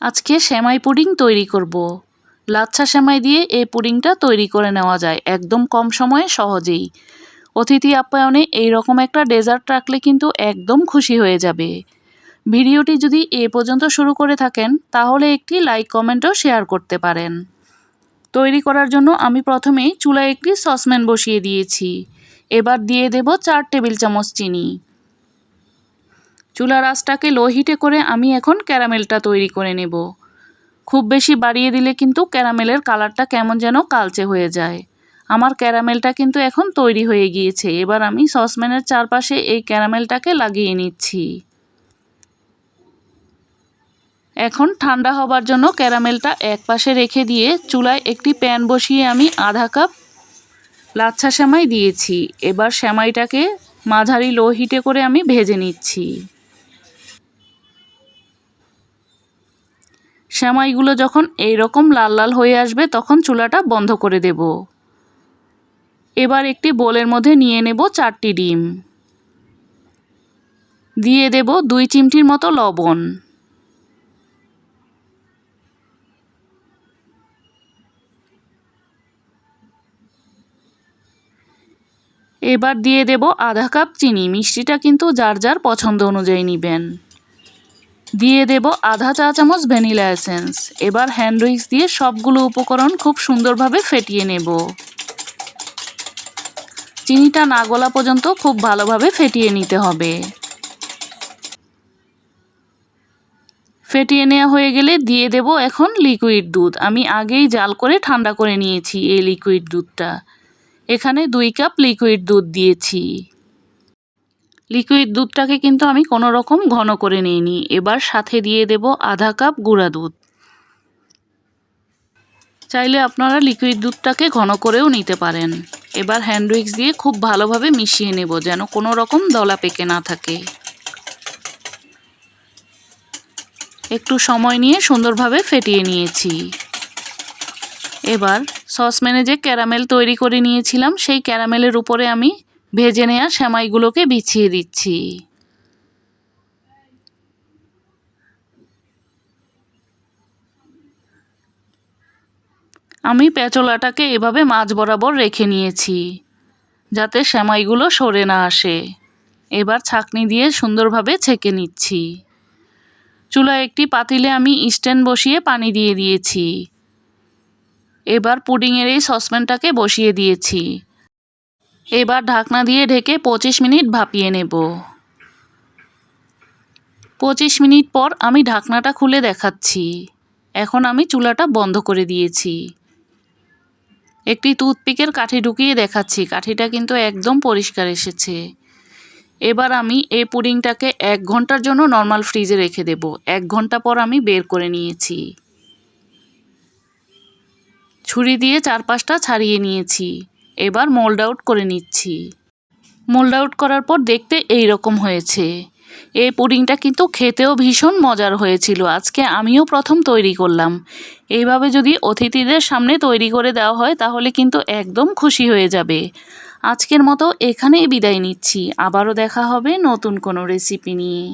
আজকে সেমাই পুডিং তৈরি করব। লাচ্ছা সেমাই দিয়ে এই পুডিংটা তৈরি করে নেওয়া যায় একদম কম সময়ে সহজেই। অতিথি আপ্যায়নে এইরকম একটা ডেজার্ট রাখলে কিন্তু একদম খুশি হয়ে যাবে। ভিডিওটি যদি এ পর্যন্ত শুরু করে থাকেন তাহলে একটি লাইক কমেন্টও শেয়ার করতে পারেন। তৈরি করার জন্য আমি প্রথমেই চুলায় একটি সসপ্যান বসিয়ে দিয়েছি। এবার দিয়ে দেব 4 টেবিল চামচ চিনি। চুলার আঁচটাকে লো হিটে করে আমি এখন ক্যারামেলটা তৈরি করে নেব। খুব বেশি বাড়িয়ে দিলে কিন্তু ক্যারামেলের কালারটা কেমন যেন কালচে হয়ে যায়। আমার ক্যারামেলটা কিন্তু এখন তৈরি হয়ে গিয়েছে। এবার আমি সসপ্যানের চারপাশে এই ক্যারামেলটাকে লাগিয়ে নিচ্ছি। এখন ঠান্ডা হবার জন্য ক্যারামেলটা এক পাশে রেখে দিয়ে চুলায় একটি প্যান বসিয়ে আমি আধা কাপ লাচ্ছা সেমাই দিয়েছি। এবার সেমাইটাকে মাঝারি লো হিটে করে আমি ভেজে নিচ্ছি। সেমাইগুলো যখন এইরকম লাল লাল হয়ে আসবে তখন চুলাটা বন্ধ করে দেব। এবার একটি বোলের মধ্যে নিয়ে নেব 4টি ডিম। দিয়ে দেব 2 চিমটির মতো লবণ। এবার দিয়ে দেব আধা কাপ চিনি। মিষ্টিটা কিন্তু যার যার পছন্দ অনুযায়ী নেবেন। দিয়ে দেব আধা চা চামচ ভ্যানিলা এসেন্স। এবার হ্যান্ড উইক্স দিয়ে সবগুলো উপকরণ খুব সুন্দরভাবে ফেটিয়ে নেব। চিনিটা না গলা পর্যন্ত খুব ভালোভাবে ফেটিয়ে নিতে হবে। ফেটিয়ে নেওয়া হয়ে গেলে দিয়ে দেব এখন লিকুইড দুধ। আমি আগেই জাল করে ঠান্ডা করে নিয়েছি এই লিকুইড দুধটা। এখানে 2 কাপ লিকুইড দুধ দিয়েছি। লিকুইড দুধটাকে কিন্তু আমি কোনো রকম ঘন করে নিইনি। এবার সাথে দিয়ে দেব আধা কাপ গুঁড়া দুধ। চাইলে আপনারা লিকুইড দুধটাকে ঘন করেও নিতে পারেন। এবার হ্যান্ড উইক্স দিয়ে খুব ভালোভাবে মিশিয়ে নেব যেন কোনো রকম দলা পেকে না থাকে। একটু সময় নিয়ে সুন্দরভাবে ফেটিয়ে নিয়েছি। এবার সসপ্যানে যে ক্যারামেল তৈরি করে নিয়েছিলাম সেই ক্যারামেলের উপরে আমি ভেজে নেওয়া সেমাইগুলোকে বিছিয়ে দিচ্ছি। আমি প্যাচোলাটাকে এভাবে মাঝ বরাবর রেখে নিয়েছি যাতে সেমাইগুলো সরে না আসে। এবার ছাঁকনি দিয়ে সুন্দরভাবে ছেঁকে নিচ্ছি। চুলায় একটি পাতিলে আমি স্ট্যান্ড বসিয়ে পানি দিয়ে দিয়েছি। এবার পুডিংয়ের এই সসপ্যানটাকে বসিয়ে দিয়েছি। এবার ঢাকনা দিয়ে ঢেকে 25 মিনিট ভাপিয়ে নেব। 25 মিনিট পর আমি ঢাকনাটা খুলে দেখাচ্ছি। এখন আমি চুলাটা বন্ধ করে দিয়েছি। একটি টুথপিকের কাঠি ঢুকিয়ে দেখাচ্ছি। কাঠিটা কিন্তু একদম পরিষ্কার এসেছে। এবার আমি এই পুডিংটাকে 1 ঘন্টার জন্য নর্মাল ফ্রিজে রেখে দেব। 1 ঘন্টা পর আমি বের করে নিয়েছি। ছুরি দিয়ে চারপাশটা ছাড়িয়ে নিয়েছি। এবার মোল্ড আউট করে নিচ্ছি। মোল্ড আউট করার পর দেখতে এই রকম হয়েছে। এই পুডিংটা কিন্তু খেতেও ভীষণ মজার হয়েছিল। আজকে আমিও প্রথম তৈরি করলাম। এইভাবে যদি অতিথিদের সামনে তৈরি করে দেওয়া হয় তাহলে কিন্তু একদম খুশি হয়ে যাবে। আজকের মতো এখানেই বিদায় নিচ্ছি। আবারও দেখা হবে নতুন কোনো রেসিপি নিয়ে।